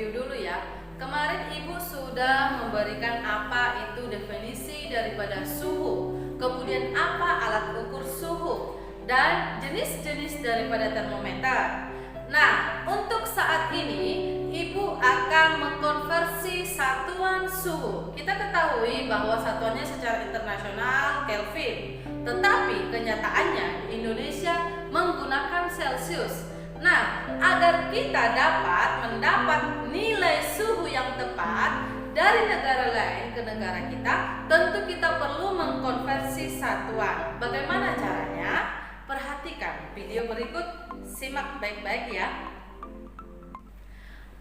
review dulu ya. Kemarin Ibu sudah memberikan apa itu definisi daripada suhu, kemudian apa alat ukur suhu, dan jenis-jenis daripada termometer. Nah, untuk saat ini Ibu akan mengkonversi satuan suhu. Kita ketahui bahwa satuannya secara internasional Kelvin, tetapi kenyataannya di Indonesia menggunakan Celsius. Nah, agar kita dapat mendapat nilai suhu yang tepat dari negara lain ke negara kita, tentu kita perlu mengkonversi satuan. Bagaimana caranya? Perhatikan video berikut, simak baik-baik ya.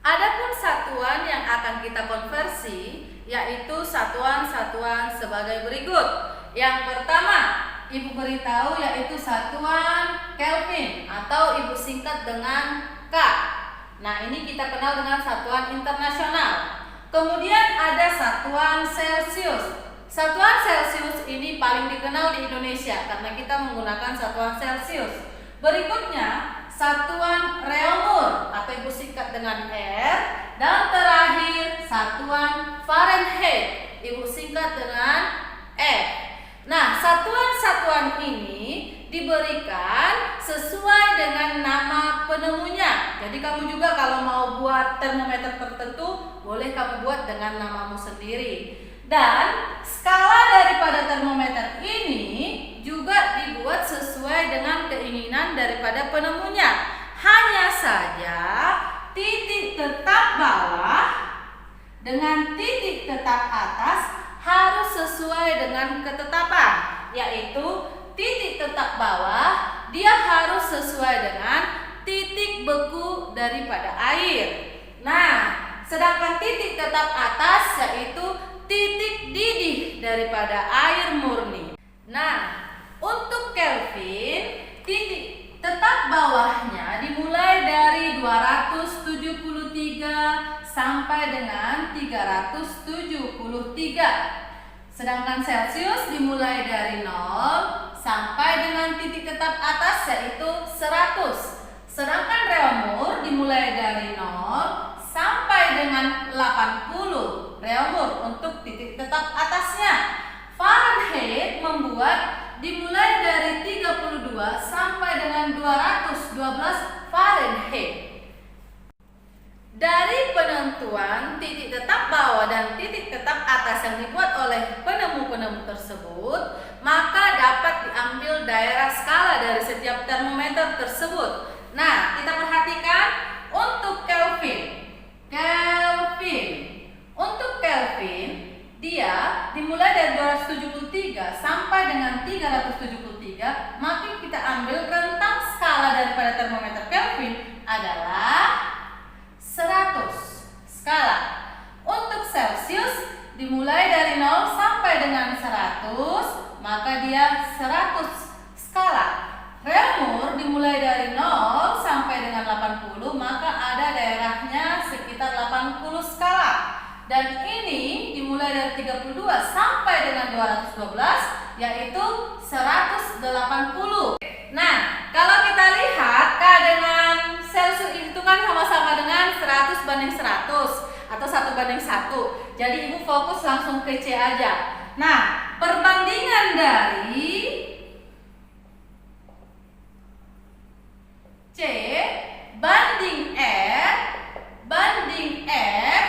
Adapun satuan yang akan kita konversi yaitu satuan-satuan sebagai berikut. Yang pertama, Ibu beritahu yaitu satuan Kelvin atau Ibu singkat dengan K. Nah, ini kita kenal dengan satuan internasional. Kemudian ada satuan Celsius. Satuan Celsius ini paling dikenal di Indonesia karena kita menggunakan satuan Celsius. Berikutnya satuan Reaumur atau Ibu singkat dengan R. Dan terakhir satuan Fahrenheit, Ibu singkat dengan F. Nah, satuan-satuan ini diberikan sesuai dengan nama penemunya. Jadi kamu juga kalau mau buat termometer tertentu, boleh kamu buat dengan namamu sendiri. Dan skala daripada termometer ini juga dibuat sesuai dengan keinginan daripada penemunya. Hanya saja titik tetap bawah dengan titik tetap atas harus sesuai dengan ketetapan, yaitu titik tetap bawah dia harus sesuai dengan titik beku daripada air. Nah, sedangkan titik tetap atas yaitu titik didih daripada air murni. Nah, untuk Kelvin, titik tetap bawahnya dimulai dari 273 sampai dengan 373. Sedangkan Celsius dimulai dari 0 sampai dengan titik tetap atas yaitu 100. Sedangkan Reaumur dimulai dari 0 sampai dengan 80. Reaumur untuk titik tetap atasnya. Fahrenheit membuat dimulai dari 32 sampai dengan 212 Fahrenheit. Dari penentuan titik tetap bawah dan titik tetap atas yang dibuat oleh penemu-penemu tersebut, maka dapat diambil daerah skala dari setiap termometer tersebut. Nah, kita perhatikan untuk Kelvin. Untuk Kelvin, dia dimulai dari 273 sampai dengan 373, maka kita ambil rentang skala daripada termometer Kelvin adalah 100 skala. Untuk Celsius dimulai dari 0 sampai dengan 100, maka dia 100 skala. Reaumur dimulai dari 0 sampai dengan 80, maka ada daerahnya sekitar 80 skala. Dan ini dimulai dari 32 sampai dengan 212 yaitu 180. Nah, kalau kita lihat K dengan Celsius itu kan sama-sama dengan 100 banding 100 atau 1 banding 1. Jadi Ibu fokus langsung ke C aja. Nah, perbandingan dari C banding R banding F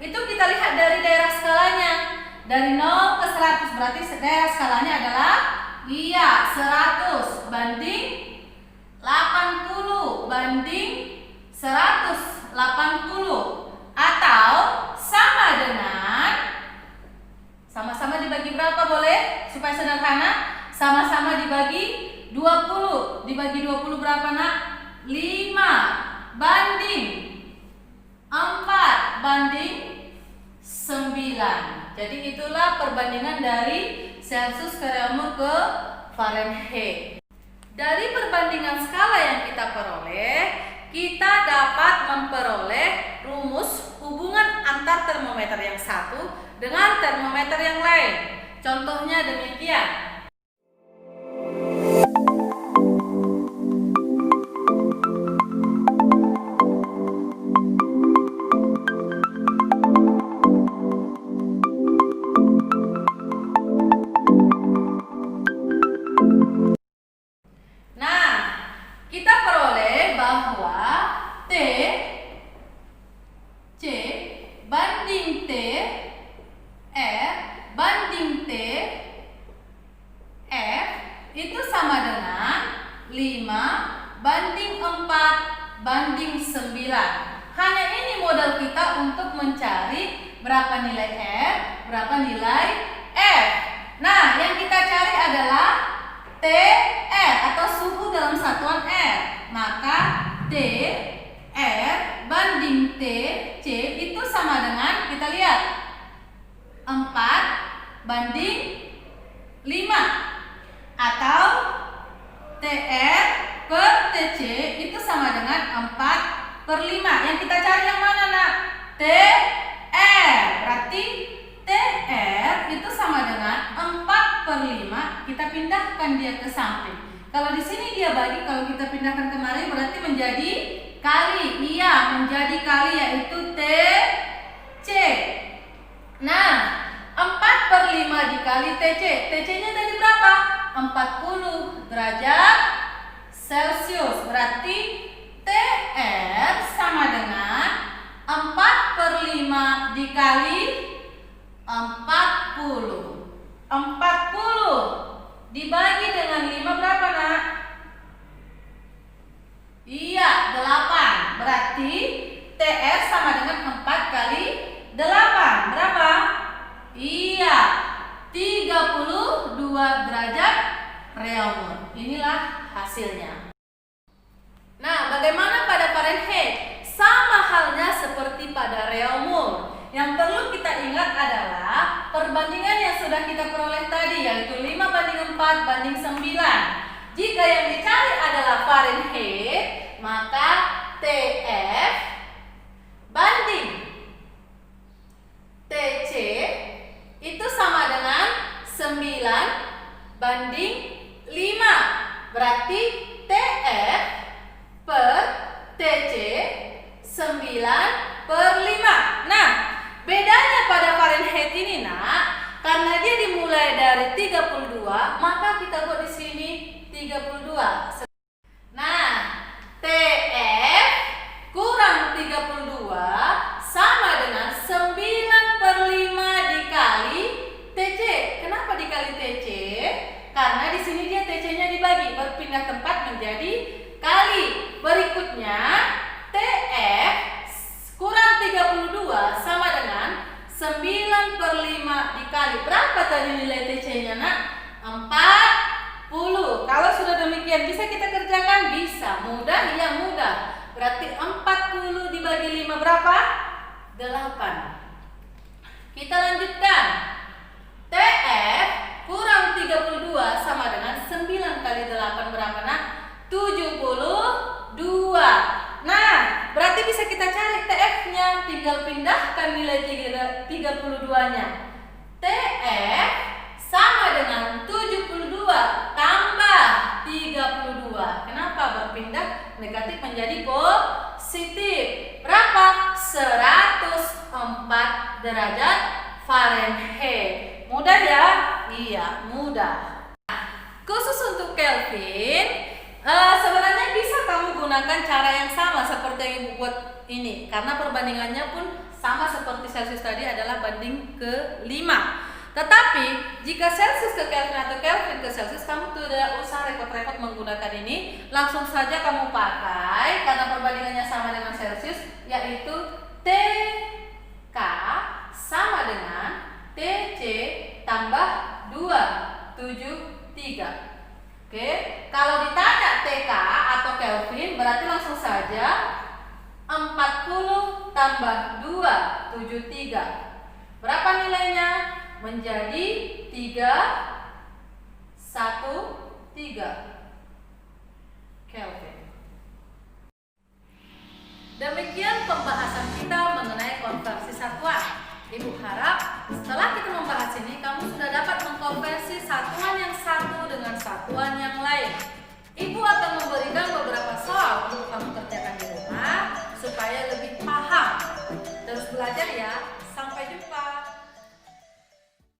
itu kita lihat dari daerah skalanya. Dari 0 ke 100 berarti daerah skalanya adalah 100 banding 80 banding 180 atau sama dengan sama-sama dibagi berapa boleh supaya sederhana? Sama-sama dibagi 20. Dibagi 20 berapa nak? 5 banding 4 banding 9. Jadi itulah perbandingan dari Celsius ke Reaumur ke Fahrenheit. Dari perbandingan skala yang kita peroleh, kita dapat memperoleh rumus hubungan antar termometer yang satu dengan termometer yang lain. Contohnya demikian. C banding T, R banding T, F itu sama dengan 5 banding 4 banding 9. Hanya ini modal kita untuk mencari berapa nilai R, berapa nilai F. Nah, yang kita cari adalah TR atau suhu dalam satuan R. Maka T R banding T C itu sama dengan, kita lihat, 4 banding 5, atau TR per TC itu sama dengan 4/5. Yang kita cari yang mana, nak? TR. Berarti TR itu sama dengan 4/5. Kita pindahkan dia ke samping. Kalau di sini dia bagi, kalau kita pindahkan kemari berarti menjadi kali. Iya, menjadi kali, yaitu TC. Nah, 4/5 dikali TC. TC-nya tadi berapa? 40 derajat Celcius. Berarti TR sama dengan 4/5 dikali 40. 40 dibagi dengan 5 berapa, nak? Iya, 8. Berarti TR sama dengan 4 kali 8. Berapa? Iya, 32 derajat Reaumur. Inilah hasilnya. Nah, bagaimana pada Fahrenheit? Sama halnya seperti pada Reaumur. Yang perlu kita ingat adalah perbandingan yang sudah kita peroleh tadi, yaitu 5 banding 4 banding 9. Jika yang dicari adalah Fahrenheit, maka TF banding TC itu sama dengan 9 banding 5. Berarti TF per TC 9/5. Nah, bedanya pada Fahrenheit ini, nak, karena dia dimulai dari 32, maka kita buat di sini 32. Nah, TF kurang 32 sama dengan 9/5 dikali TC. Kenapa dikali TC? Karena di sini dia TC-nya dibagi, berpindah tempat menjadi kali. Berikutnya, TF kurang 32 sama dengan 9/5 dikali. Berapa tadi nilai TC-nya, nak? 40. Kalau sudah demikian, bisa kita kerjakan? Bisa. Mudah? Ya, mudah. Berarti 40 dibagi 5 berapa? 8. Kita lanjutkan. TF kurang 32 sama dengan 9 kali 8 berapa, nak? 72. Nah, berarti bisa kita cari TF-nya. Tinggal pindahkan nilai 32-nya. TF sama dengan 72 tambah 32. Kenapa berpindah negatif menjadi positif? Berapa? 104 derajat Fahrenheit. Mudah ya? Iya, mudah. Khusus untuk Kelvin, sebenarnya bisa kamu gunakan cara yang sama seperti yang ibu buat ini, karena perbandingannya pun sama seperti Celsius tadi, adalah banding ke 5. Tetapi jika Celsius ke Kelvin atau Kelvin ke Celsius, kamu tidak usah repot-repot menggunakan ini. Langsung saja kamu pakai, karena perbandingannya sama dengan Celsius, yaitu TK sama dengan TC tambah 273. Oke, kalau ditanya TK atau Kelvin, berarti langsung saja 40 tambah 273. Berapa nilainya? Menjadi 313 Kelvin. Demikian pembahasan kita mengenai konversi satuan. Ibu harap setelah kita membahas ini, kamu sudah dapat mengkonversi satuan yang satu dengan satuan yang lain.